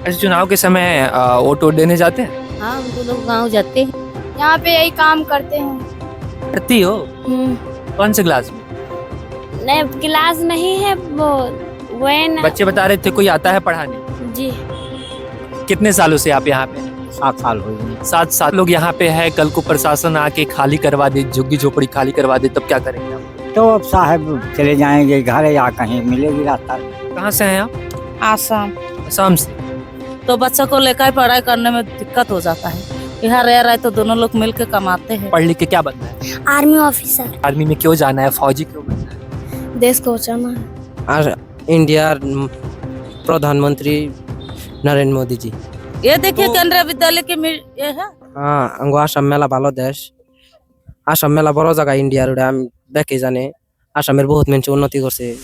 ऐसे चुनाव के समय वोट देने जाते हैं? हाँ, हम तो लोग गाँव जाते हैं। यहाँ पे यही काम करते हैं। पढ़ती हो? कौन से क्लास में? नहीं, क्लास नहीं है वो है ना। बच्चे बता रहे थे कोई आता है पढ़ाने। जी, कितने सालों से आप यहाँ पे हैं? 7 साल हो गए। 7 साल लोग यहाँ पे है, कल को प्रशासन आके खाली करवा दे, झुग्गी झोपड़ी खाली करवा दे, तब क्या करेंगे आप? तो अब साहब चले जाएंगे घर या कहीं मिलेगी रास्ता। कहाँ से हैं आप? आसाम। असम से। तो बच्चों को लेकर पढ़ाई करने में दिक्कत हो जाता है। यहाँ रह रहे तो दोनों लोग मिलकर कमाते हैं। पढ़ लिख के क्या बनना है? Army officer. आर्मी में क्यों जाना है? फौजी क्यों बनना है? देश को बचाना है। और इंडिया प्रधानमंत्री नरेंद्र मोदी जी। ये देखिए केंद्रीय विद्यालय के ये है। हाँ, अंगो आसाम मेला भालो देश। आसाम मेला बड़ो जगह इंडियार देखे जाने आसामेर बहुत मेंचे उन्नति करছে।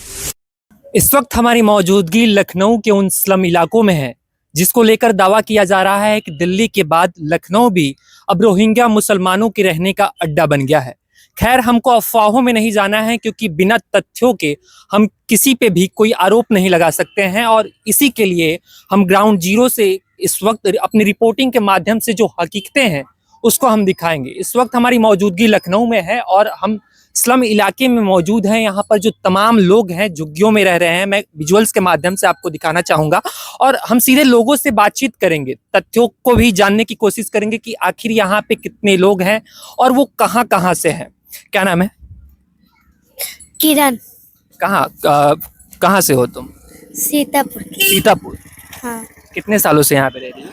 इस वक्त हमारी मौजूदगी लखनऊ के उन स्लम इलाकों में है जिसको लेकर दावा किया जा रहा है कि दिल्ली के बाद लखनऊ भी अब रोहिंग्या मुसलमानों के रहने का अड्डा बन गया है। खैर, हमको अफवाहों में नहीं जाना है क्योंकि बिना तथ्यों के हम किसी पे भी कोई आरोप नहीं लगा सकते हैं और इसी के लिए हम ग्राउंड जीरो से इस वक्त अपनी रिपोर्टिंग के माध्यम से जो हकीकतें हैं उसको हम दिखाएंगे। इस वक्त हमारी मौजूदगी लखनऊ में है और हम स्लम इलाके में मौजूद हैं। यहाँ पर जो तमाम लोग हैं झुग्गियों में रह रहे हैं, मैं विजुअल्स के माध्यम से आपको दिखाना चाहूँगा और हम सीधे लोगों से बातचीत करेंगे, तथ्यों को भी जानने की कोशिश करेंगे कि आखिर यहाँ पे कितने लोग हैं और वो कहाँ कहाँ से हैं। क्या नाम है? किरण। कहाँ से हो तुम? सीतापुर। सीतापुर। हाँ, कितने सालों से यहाँ पे रह रही हो?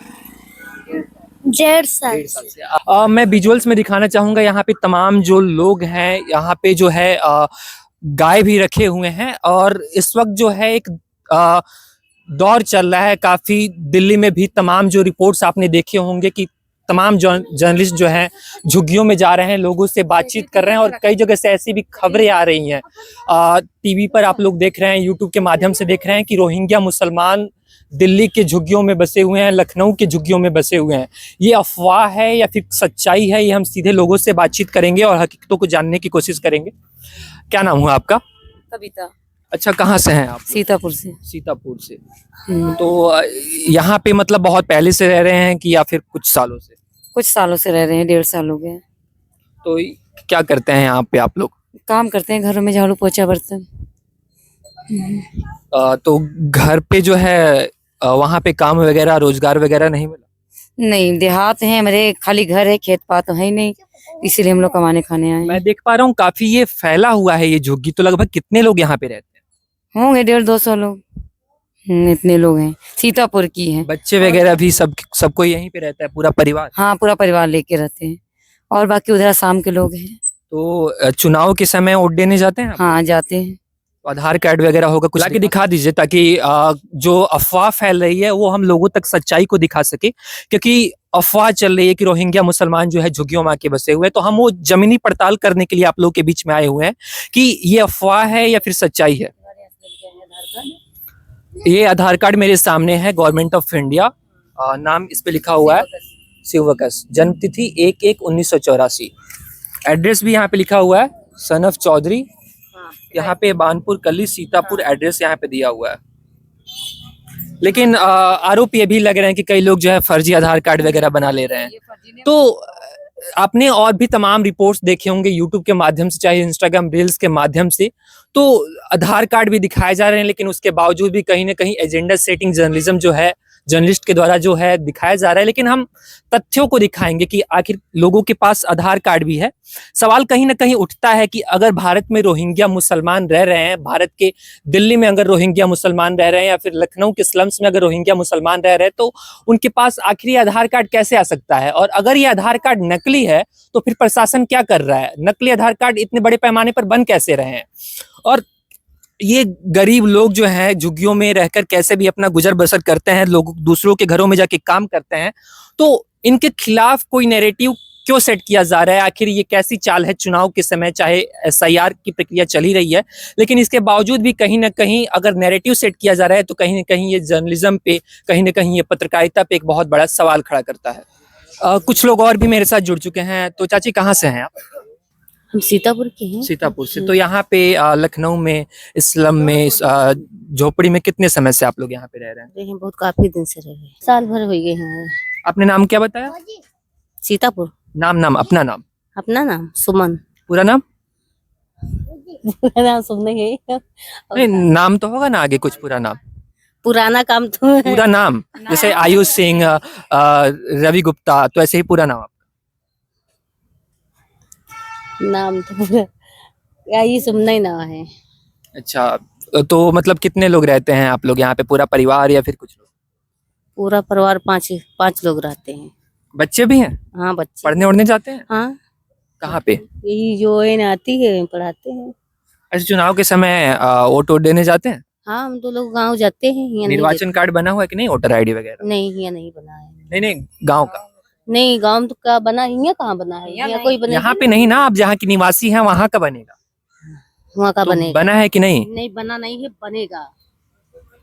1.5 साल। 1.5 साल से। मैं विजुअल्स में दिखाना चाहूँगा यहाँ पे तमाम जो लोग हैं, यहाँ पे जो है गाय भी रखे हुए हैं और इस वक्त जो है एक दौर चल रहा है काफ़ी। दिल्ली में भी तमाम जो रिपोर्ट्स आपने देखे होंगे कि तमाम जर्नलिस्ट जो हैं झुग्गियों में जा रहे हैं, लोगों से बातचीत कर रहे हैं और कई जगह से ऐसी भी खबरें आ रही हैं। टीवी पर आप लोग देख रहे हैं, यूट्यूब के माध्यम से देख रहे हैं कि रोहिंग्या मुसलमान दिल्ली के झुग्गियों में बसे हुए हैं, लखनऊ के झुग्गियों में बसे हुए हैं। ये अफवाह है या फिर सच्चाई है, ये हम सीधे लोगों से बातचीत करेंगे और हकीकतों को जानने की कोशिश करेंगे। क्या नाम हुआ आपका? कविता। अच्छा, कहाँ से हैं आप? सीतापुर से। सीतापुर से। तो यहाँ पे मतलब बहुत पहले से रह रहे हैं कि या फिर कुछ सालों से? कुछ सालों से रह रहे हैं, 1.5 साल हो गए। तो क्या करते हैं यहाँ पे आप लोग? काम करते हैं घरों में, झाड़ू पोछा बर्तन। तो घर पे जो है वहाँ पे काम वगैरह रोजगार वगैरह नहीं मिला? नहीं, देहात है मेरे, खाली घर है, खेत पात तो है ही नहीं, इसीलिए हम लोग कमाने खाने आए हैं। मैं देख पा रहा हूँ काफी ये फैला हुआ है ये झुग्गी। तो लगभग कितने लोग यहाँ पे रहते हैं? होंगे 150-200 लोग। इतने लोग हैं। सीतापुर की है। बच्चे वगैरह भी सब कोई यहीं पे रहता है, पूरा परिवार? हाँ, पूरा परिवार लेके रहते हैं और बाकी उधर आसाम के लोग हैं। तो चुनाव के समय वोट देने जाते हैं आप? हाँ, जाते हैं। तो आधार कार्ड वगैरह होगा कुछ लाके दिखा दीजिए ताकि जो अफवाह फैल रही है वो हम लोगों तक सच्चाई को दिखा सके। क्योंकि अफवाह चल रही है कि रोहिंग्या मुसलमान जो है झुग्गियों में आके बसे हुए हैं, तो हम वो जमीनी पड़ताल करने के लिए आप लोगों के बीच में आए हुए हैं कि ये अफवाह है या फिर सच्चाई है। ये आधार कार्ड मेरे सामने है, गवर्नमेंट ऑफ इंडिया। नाम इस पे लिखा हुआ है शिवकस, जन्म तिथि 1/1/1984। एड्रेस भी यहाँ पे लिखा हुआ है सनफ चौधरी। यहाँ पे बानपुर कली सीतापुर एड्रेस यहाँ पे दिया हुआ है। लेकिन आरोप ये भी लग रहे हैं कि कई लोग जो है फर्जी आधार कार्ड वगैरह बना ले रहे हैं। तो आपने और भी तमाम रिपोर्ट्स देखे होंगे यूट्यूब के माध्यम से, चाहे इंस्टाग्राम रील्स के माध्यम से, तो आधार कार्ड भी दिखाए जा रहे हैं, लेकिन उसके बावजूद भी कहीं ना कहीं एजेंडा सेटिंग जर्नलिज्म जो है जर्नलिस्ट के द्वारा जो है दिखाया जा रहा है। लेकिन हम तथ्यों को दिखाएंगे कि आखिर लोगों के पास आधार कार्ड भी है। सवाल कहीं ना कहीं उठता है कि अगर भारत में रोहिंग्या मुसलमान रह रहे हैं, भारत के दिल्ली में अगर रोहिंग्या मुसलमान रह रहे हैं या फिर लखनऊ के स्लम्स में अगर रोहिंग्या मुसलमान रह रहे हैं, तो उनके पास आखिर ये आधार कार्ड कैसे आ सकता है? और अगर ये आधार कार्ड नकली है तो फिर प्रशासन क्या कर रहा है? नकली आधार कार्ड इतने बड़े पैमाने पर बन कैसे रहे हैं? और ये गरीब लोग जो हैं झुग्गियों में रहकर कैसे भी अपना गुजर बसर करते हैं, लोग दूसरों के घरों में जाके काम करते हैं, तो इनके खिलाफ कोई नैरेटिव क्यों सेट किया जा रहा है? आखिर ये कैसी चाल है चुनाव के समय? चाहे SIR की प्रक्रिया चली रही है, लेकिन इसके बावजूद भी कहीं ना कहीं अगर नैरेटिव सेट किया जा रहा है तो कहीं ना कहीं ये जर्नलिज्म पे, कहीं ना कहीं ये पत्रकारिता पे एक बहुत बड़ा सवाल खड़ा करता है। कुछ लोग और भी मेरे साथ जुड़ चुके हैं। तो चाची, कहाँ से हैं आप? हम सीतापुर के हैं। सीतापुर से। तो यहाँ पे लखनऊ में इस स्लम में इस झोपड़ी में कितने समय से आप लोग यहाँ पे रह रहे हैं? रहे हैं, बहुत काफी दिन से रहे हैं, साल भर हो गए हैं। आपने नाम क्या बताया? सीतापुर। नाम अपना नाम, अपना नाम सुमन। पूरा नाम? नाम सुमन है। नहीं, नाम तो होगा ना आगे कुछ, पूरा नाम। पुराना काम तो है। पूरा नाम जैसे आयुष सिंह, रवि गुप्ता, तो ऐसे ही पूरा नाम आपका? नाम तो पूरा यही सुमन ही नाम है। अच्छा, तो मतलब कितने लोग रहते हैं आप लोग यहाँ पे, पूरा परिवार या फिर कुछ लोग? पूरा परिवार पांच लोग रहते हैं। बच्चे भी हैं? हाँ, बच्चे। पढ़ने उड़ने जाते हैं? हाँ, कहाँ पे? यही जो है आती है पढ़ाते हैं। ऐसे चुनाव के समय वोट वोट देने जाते हैं? हाँ, हम तो लोग गांव जाते हैं। यहाँ नहीं निर्वाचन कार्ड बना हुआ है कि नहीं, वोटर आईडी वगैरह? नहीं, यहाँ नहीं बना है। नहीं, गांव का। नहीं, गांव में तो क्या बना है, यहाँ कहाँ बना है, यहाँ कोई बना यहाँ पे नहीं ना, आप जहाँ की निवासी हैं वहाँ का बनेगा। वहाँ का तो बनेगा। बना है कि नहीं? नहीं, बना नहीं है, बनेगा।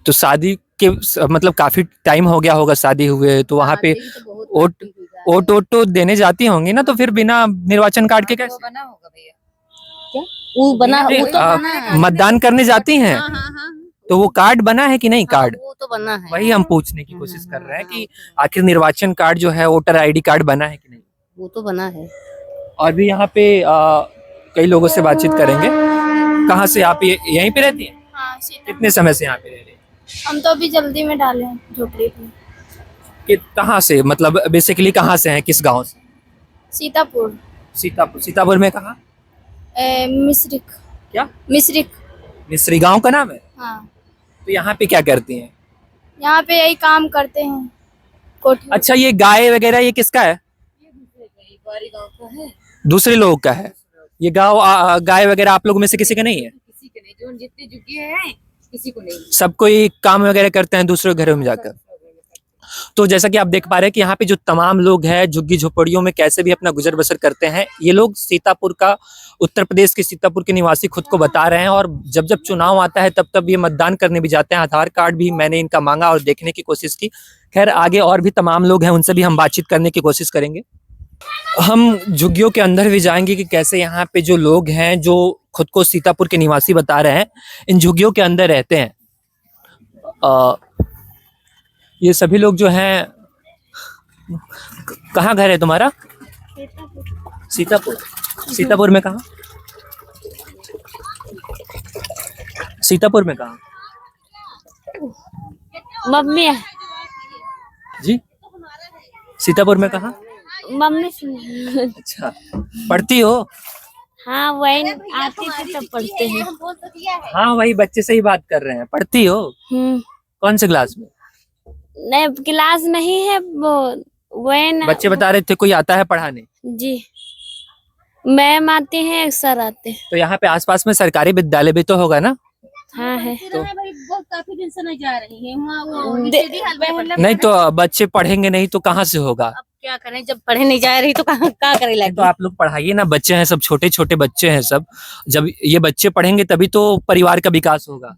तो शादी के मतलब काफी टाइम हो गया होगा शादी हुए, तो वहाँ पे वोट वोट तो देने जाती होंगी ना, तो फिर बिना निर्वाचन कार्ड के कैसे? बना होगा भैया। क्या? वो बना, वो तो बना है। मतदान करने जाती हैं? हाँ, हाँ, हाँ। तो वो कार्ड बना है कि नहीं? कार्ड वो तो बना है। वही हम पूछने की कोशिश कर रहे हैं कि आखिर निर्वाचन कार्ड जो है, वोटर आईडी कार्ड बना है कि नहीं? वो तो बना है। और भी यहाँ पे कई लोगों से बातचीत करेंगे। कहाँ से आप यहीं पे रहती हैं? हाँ, कितने समय से यहाँ पे रह रही हैं? हम तो अभी जल्दी में डाले हैं झोपड़ी में। कि कहाँ से, मतलब बेसिकली कहाँ से हैं, किस गांव से? सीतापुर। सीतापुर में कहाँ? मिस्रिक। क्या? मिस्रिक। मिस्री गांव का नाम है? हाँ, तो यहाँ पे क्या करती हैं? यहाँ पे यही काम करते हैं, कोठी। अच्छा, ये गाय वगैरह ये किसका है? दूसरे लोगों का है ये गाँव? गाय वगैरह आप लोगों में से किसी का नहीं है? किसी के नहीं, जो जितने झुग्गी हैं किसी को नहीं। सब कोई काम वगैरह करते हैं दूसरे घरों में जाकर। तो जैसा कि आप देख पा रहे हैं कि यहाँ पे जो तमाम लोग हैं झुग्गी झोपड़ियों में कैसे भी अपना गुजर बसर करते हैं, ये लोग सीतापुर का, उत्तर प्रदेश के सीतापुर के निवासी खुद को बता रहे हैं। और जब जब चुनाव आता है तब तब ये मतदान करने भी जाते हैं। आधार कार्ड भी मैंने इनका मांगा और देखने की कोशिश की। खैर, आगे और भी तमाम लोग हैं, उनसे भी हम बातचीत करने की कोशिश करेंगे। हम झुग्गियों के अंदर भी जाएंगे कि कैसे यहाँ पे जो लोग हैं जो खुद को सीतापुर के निवासी बता रहे हैं, इन झुग्गियों के अंदर रहते हैं। ये सभी लोग जो हैं, कहाँ घर है तुम्हारा? सीतापुर। सीतापुर में कहाँ? सीतापुर में कहाँ मम्मी है। जी? सीतापुर में कहाँ? मम्मी से। अच्छा, पढ़ती हो? हाँ, वही आती थी तब पढ़ते हैं। हाँ, वही बच्चे से ही बात कर रहे हैं। पढ़ती हो? कौन से क्लास में? नहीं, क्लास नहीं है वो, वही ना। बच्चे बता रहे थे कोई आता है पढ़ाने। जी, मैम आती हैं, एक सर आते हैं। तो यहाँ पे आसपास में सरकारी विद्यालय भी तो होगा ना? हाँ है। तो बहुत काफी दिन से नहीं जा रही है वहाँ, वो नहीं तो बच्चे पढ़ेंगे नहीं तो कहाँ से होगा? अब क्या करें, जब पढ़े नहीं जा रही तो कहाँ क्या करे तो लगे। आप लोग पढ़ाइए ना, बच्चे हैं सब, छोटे छोटे बच्चे हैं सब। जब ये बच्चे पढ़ेंगे तभी तो परिवार का विकास होगा।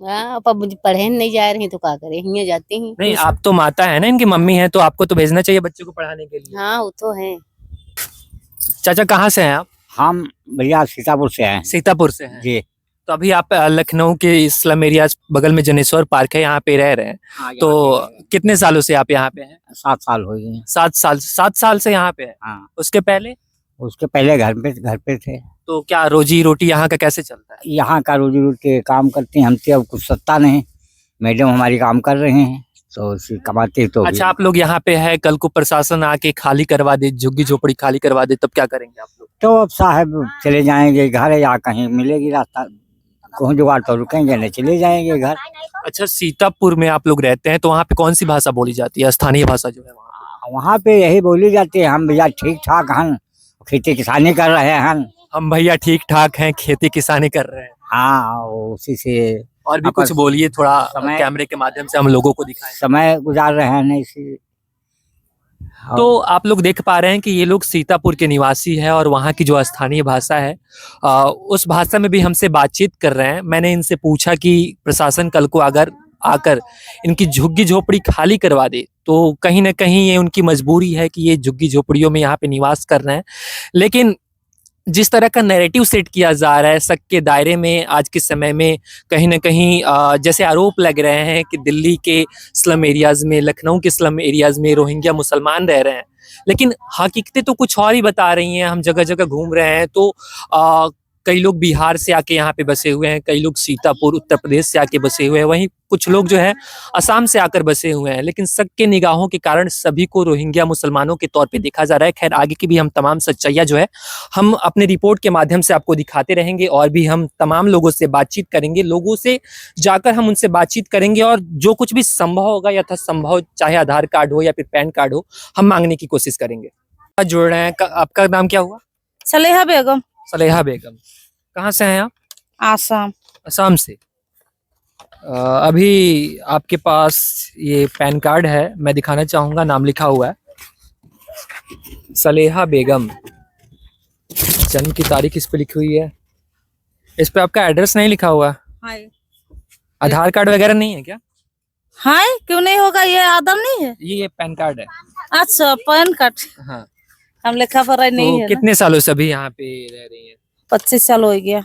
हाँ, अब पढ़े नहीं जा रही तो क्या करे, यहाँ जाते हैं। नहीं, आप तो माता है ना, इनकी मम्मी है, तो आपको तो भेजना चाहिए बच्चे को पढ़ाने के लिए। हाँ, वो तो है। चाचा कहाँ से हैं आप? हम भैया सीतापुर से हैं सीतापुर से हैं। जी। तो अभी आप लखनऊ के स्लम एरिया बगल में जनेश्वर पार्क है, यहाँ पे रह रहे हैं। तो कितने सालों से आप यहाँ पे हैं? 7 साल हो गए हैं। 7 साल से यहाँ पे है। हाँ, उसके पहले? उसके पहले घर पे थे। तो क्या रोजी रोटी यहाँ का कैसे चलता है? यहाँ का रोजी रोटी काम करते हैं, हमसे अब कुछ सत्ता नहीं। मैडम हमारी काम कर रहे हैं तो उसी कमाते तो भी। अच्छा, आप लोग यहाँ पे है, कल को प्रशासन आके खाली करवा दे, झुग्गी झोपड़ी खाली करवा दे, तब क्या करेंगे आप लोग? तो अब साहब चले जाएंगे घर, या कहीं मिलेगी रास्ता, कहीं जुगाड़ तो रुकेंगे नहीं, चले जाएंगे घर। अच्छा, सीतापुर में आप लोग रहते हैं तो वहाँ पे कौन सी भाषा बोली जाती है, स्थानीय भाषा जो है वहाँ? वहाँ पे यही बोली जाती है, हम भैया ठीक ठाक हैं, खेती किसानी कर रहे हैं। हम भैया ठीक ठाक हैं, खेती किसानी कर रहे हैं। हाँ, उसी से और भी कुछ बोलिए, थोड़ा कैमरे के माध्यम से हम लोगों को दिखाएं। समय गुजार रहे हैं नहीं इसी। तो आप लोग देख पा रहे हैं कि ये लोग सीतापुर के निवासी है और वहाँ की जो स्थानीय भाषा है उस भाषा में भी हमसे बातचीत कर रहे हैं। मैंने इनसे पूछा कि प्रशासन कल को अगर आकर इनकी झुग्गी झोपड़ी खाली करवा दे तो कहीं ना कहीं ये उनकी मजबूरी है कि ये झुग्गी झोपड़ियों में यहाँ पे निवास कर रहे हैं। लेकिन जिस तरह का नैरेटिव सेट किया जा रहा है शक के दायरे में आज के समय में, कहीं ना कहीं जैसे आरोप लग रहे हैं कि दिल्ली के स्लम एरियाज में, लखनऊ के स्लम एरियाज में रोहिंग्या मुसलमान रह रहे हैं, लेकिन हकीकतें तो कुछ और ही बता रही हैं। हम जगह जगह घूम रहे हैं तो कई लोग बिहार से आके यहाँ पे बसे हुए हैं, कई लोग सीतापुर उत्तर प्रदेश से आके बसे हुए हैं, वहीं कुछ लोग जो है असम से आकर बसे हुए हैं, लेकिन शक के निगाहों के कारण सभी को रोहिंग्या मुसलमानों के तौर पे देखा जा रहा है। खैर, आगे की भी हम तमाम सच्चाइयाँ जो है हम अपने रिपोर्ट के माध्यम से आपको दिखाते रहेंगे, और भी हम तमाम लोगों से बातचीत करेंगे, लोगों से जाकर हम उनसे बातचीत करेंगे, और जो कुछ भी संभव होगा यथासंभव, चाहे आधार कार्ड हो या फिर पैन कार्ड हो, हम मांगने की कोशिश करेंगे। जुड़ रहे हैं, आपका नाम क्या हुआ? सलेहा बेगम, सलेहा बेगम। कहाँ से हैं आप? आसाम। असम से। अभी आपके पास ये पैन कार्ड है, मैं दिखाना चाहूँगा, नाम लिखा हुआ है सलेहा बेगम, जन्म की तारीख इस पे लिखी हुई है, इस पे आपका एड्रेस नहीं लिखा हुआ, हाय आधार कार्ड वगैरह नहीं है क्या? हाय, क्यों नहीं होगा? ये आदम नहीं है। ये पैन कार्ड है। अच्छा, पैन कार्ड। हाँ। हम लिखा पढ़ाई नहीं तो है ना। कितने सालों से अभी यहाँ पे रह रही हैं? 25 साल हो गया।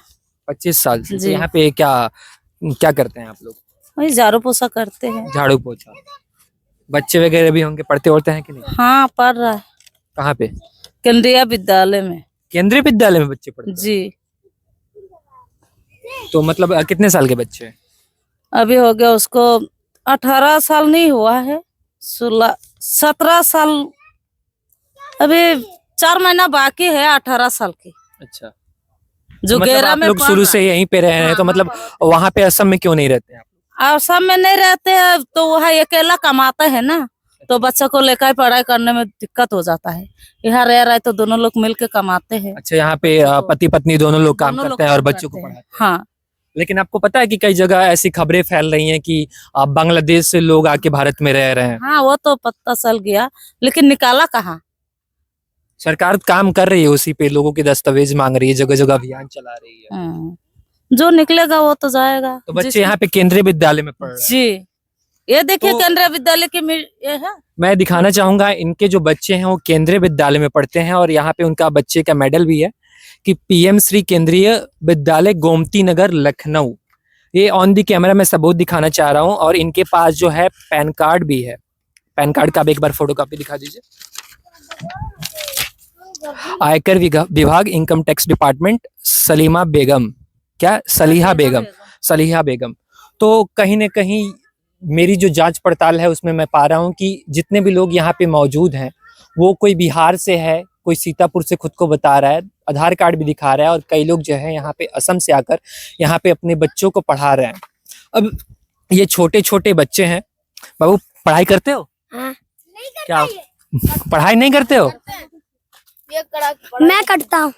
25 साल से। तो जी। यहाँ पे क्या क्या करते हैं आप लोग? वही झाड़ू पोछा करते हैं। झाड़ू पोछा। बच्चे वगैरह भी होंगे, पढ़ते वढ़ते हैं कि नहीं? हाँ, पढ़ रहा है कहाँ पे? केंद्रीय विद्यालय में। केंद्रीय विद्यालय में बच्चे पढ़ते हैं? जी। तो मतलब कितने साल के बच्चे हैं? अभी हो गया उसको 18 साल नहीं हुआ है, 17 साल, अभी 4 महीना बाकी है 18 साल की। अच्छा। जो मतलब गेरा आप में लोग पढ़ शुरू रहा से यहीं पे रहे हैं, तो हाँ, मतलब हाँ। वहाँ पे असम में क्यों नहीं रहते आप? और सब में नहीं रहते हैं तो वह अकेला कमाता है ना, तो बच्चा को लेकर पढ़ाई करने में दिक्कत हो जाता है। यहाँ रह रहा है तो दोनों लोग मिलके कमाते हैं। अच्छा, यहाँ पे पति पत्नी दोनों लोग काम करते हैं और बच्चों को पढ़ाते हैं। हाँ। लेकिन आपको पता है कि कई जगह ऐसी खबरें फैल रही हैं कि बांग्लादेश से लोग आके भारत में रह रहे हैं। हाँ, वो तो पता चल गया, लेकिन निकाला कहाँ? सरकार काम कर रही है उसी पे, लोगों के दस्तावेज मांग रही है, जगह जगह अभियान चला रही है। जो निकलेगा वो तो जाएगा। तो बच्चे यहाँ पे केंद्रीय विद्यालय में पढ़ रहे हैं। जी, ये देखिए तो- केंद्रीय विद्यालय के ये है। मैं दिखाना चाहूंगा, इनके जो बच्चे हैं वो केंद्रीय विद्यालय में पढ़ते हैं, और यहाँ पे उनका बच्चे का मेडल भी है कि पीएम श्री केंद्रीय विद्यालय गोमती नगर लखनऊ। ये ऑन दी कैमरा मैं सबूत दिखाना चाह रहा हूँ, और इनके पास जो है पैन कार्ड भी है। पैन कार्ड का भी एक बार फोटो कॉपी दिखा दीजिए। आयकर विभाग, इनकम टैक्स डिपार्टमेंट, सलीमा बेगम, क्या सलीहा बेगम, सलीहा बेगम। तो कहीं ना कहीं मेरी जो जांच पड़ताल है उसमें मैं पा रहा हूँ कि जितने भी लोग यहाँ पे मौजूद हैं वो कोई बिहार से है, कोई सीतापुर से खुद को बता रहा है, आधार कार्ड भी दिखा रहा है, और कई लोग जो है यहाँ पे असम से आकर यहाँ पे अपने बच्चों को पढ़ा रहे हैं। अब ये छोटे छोटे बच्चे हैं। बाबू, पढ़ाई करते हो? हाँ। क्या पढ़ाई नहीं करते हो? मैं करता हूँ।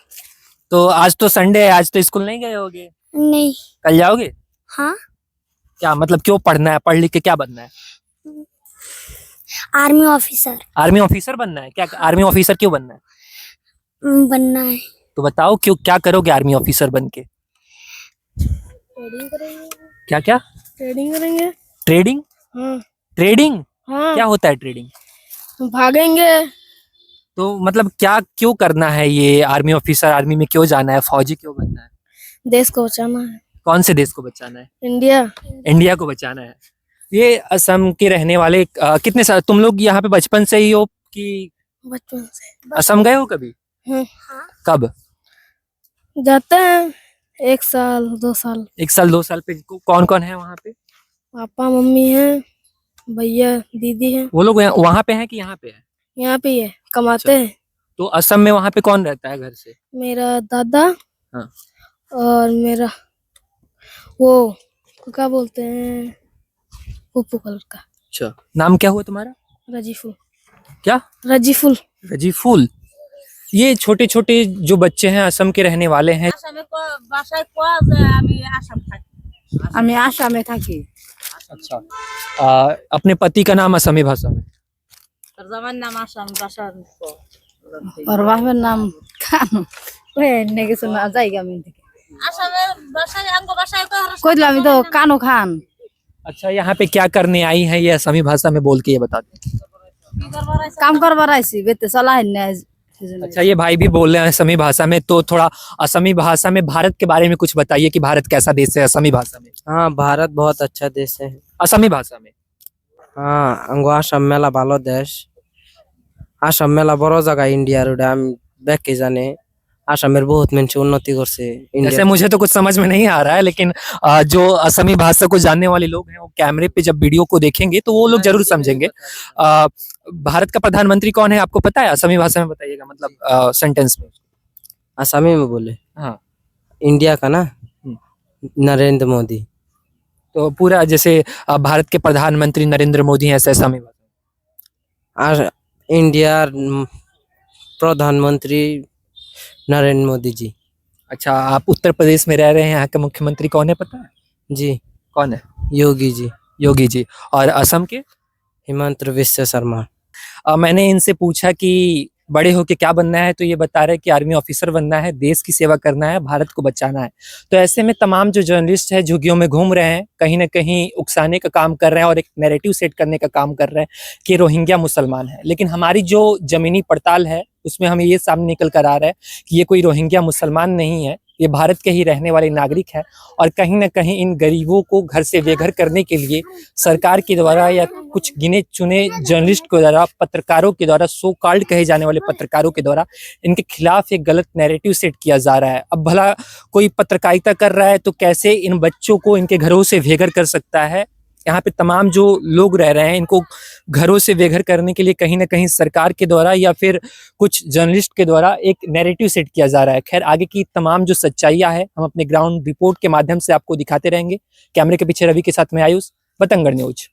तो आज तो संडे है, आज तो स्कूल नहीं गए होगे? नहीं। कल जाओगे? हाँ, क्या मतलब, क्यों पढ़ना है? पढ़ लिख के क्या बनना है? आर्मी ऑफिसर आर्मी ऑफिसर बनना है? क्या आर्मी ऑफिसर क्यों बनना है? बनना है। तो बताओ क्यों, क्या करोगे आर्मी ऑफिसर बन के? ट्रेडिंग करेंगे। क्या क्या? ट्रेडिंग करेंगे। ट्रेडिंग? हाँ। ट्रेडिंग हाँ, क्या होता है ट्रेडिंग? भागेंगे। तो मतलब क्या, क्यों करना है ये आर्मी ऑफिसर? आर्मी में क्यों जाना है? फौजी क्यों बनना है? देश को बचाना है। कौन से देश को बचाना है? इंडिया। इंडिया को बचाना है। ये असम के रहने वाले कितने साल, तुम लोग यहाँ पे बचपन से ही हो कि बचपन से असम गए हो कभी? हाँ। कब? जाते हैं 1 साल 2 साल। 1 साल 2 साल पे कौन कौन है वहाँ पे? पापा मम्मी हैं, भैया दीदी हैं। वो लोग वहाँ पे हैं कि यहाँ पे है? यहाँ पे ही है, कमाते हैं। तो असम में वहाँ पे कौन रहता है घर से? मेरा दादा। हाँ। और मेरा वो क्या बोलते हैं, पुप्पू कलर का। अच्छा, नाम क्या हुआ तुम्हारा? रजीफुल। क्या? रजीफुल। रजीफुल। ये छोटे छोटे जो बच्चे हैं असम के रहने वाले हैं। আমি আসামে থাকি। अच्छा, अपने पति का नाम असमी भाषा में? তার জামাইয়ের নাম আসাম, বাসার ওর বাপের নাম কানু। ওই এনে কিছু না জায়গা আমি থেকে আসামের বাসায় আঙ্গো বাসায় কইলাম আমি তো কানু খান। अच्छा, यहाँ पे क्या करने आई है ये असमी भाषा में बोल के ये बता दे। কাম করবার আইছি, বেতে চলা হয় না अच्छा, ये भाई भी बोल रहे हैं असमी भाषा में, तो थोड़ा असमी भाषा में भारत के बारे में कुछ बताइए कि भारत कैसा देश है असमी भाषा में। हाँ, भारत बहुत अच्छा देश है। असमी भाषा में হ্যাঁ, আঙ্গো আসাম মেলা ভালো দেশ। আসাম মেলা বড় জায়গা ইন্ডিয়ার, ওটা আমি দেখে জানে। আসামের বহুত মানুষ উন্নতি করছে जैसे ইন্ডিয়া। मुझे तो कुछ समझ में नहीं आ रहा है, लेकिन जो असमी भाषा को जानने वाले लोग हैं वो कैमरे पे जब वीडियो को देखेंगे तो वो लोग जरूर समझेंगे। भारत का प्रधानमंत्री कौन है आपको पता है? असमी भाषा में बताइएगा, मतलब सेंटेंस में। আসামি में बोले हाँ, इंडिया का ना हम्म। नरेंद्र मोदी। तो पूरा जैसे भारत के प्रधानमंत्री नरेंद्र मोदी हैं, ऐसे असमी भाषा। আর इंडिया प्रधानमंत्री नरेंद्र मोदी जी। अच्छा, आप उत्तर प्रदेश में रह रहे हैं, यहाँ के मुख्यमंत्री कौन है पता है? जी, कौन है? योगी जी। योगी जी। और असम के? हिमंत विश्व शर्मा। मैंने इनसे पूछा कि बड़े होके क्या बनना है, तो ये बता रहे कि आर्मी ऑफिसर बनना है, देश की सेवा करना है, भारत को बचाना है। तो ऐसे में तमाम जो जर्नलिस्ट है झुग्गियों में घूम रहे हैं, कहीं ना कहीं उकसाने का काम कर रहे हैं और एक नैरेटिव सेट करने का काम कर रहे हैं कि रोहिंग्या मुसलमान है। लेकिन हमारी जो जमीनी पड़ताल है उसमें हमें ये सामने निकल कर आ रहा है कि ये कोई रोहिंग्या मुसलमान नहीं है, ये भारत के ही रहने वाले नागरिक है। और कहीं ना कहीं इन गरीबों को घर से बेघर करने के लिए सरकार के द्वारा या कुछ गिने चुने जर्नलिस्ट के द्वारा, पत्रकारों के द्वारा, सो कॉल्ड कहे जाने वाले पत्रकारों के द्वारा इनके खिलाफ एक गलत नैरेटिव सेट किया जा रहा है। अब भला कोई पत्रकारिता कर रहा है तो कैसे इन बच्चों को इनके घरों से बेघर कर सकता है? यहाँ पे तमाम जो लोग रह रहे हैं इनको घरों से बेघर करने के लिए कहीं ना कहीं सरकार के द्वारा या फिर कुछ जर्नलिस्ट के द्वारा एक नैरेटिव सेट किया जा रहा है। खैर, आगे की तमाम जो सच्चाइयाँ है हम अपने ग्राउंड रिपोर्ट के माध्यम से आपको दिखाते रहेंगे। कैमरे के पीछे रवि के साथ में आयुष, बतंगड़ न्यूज।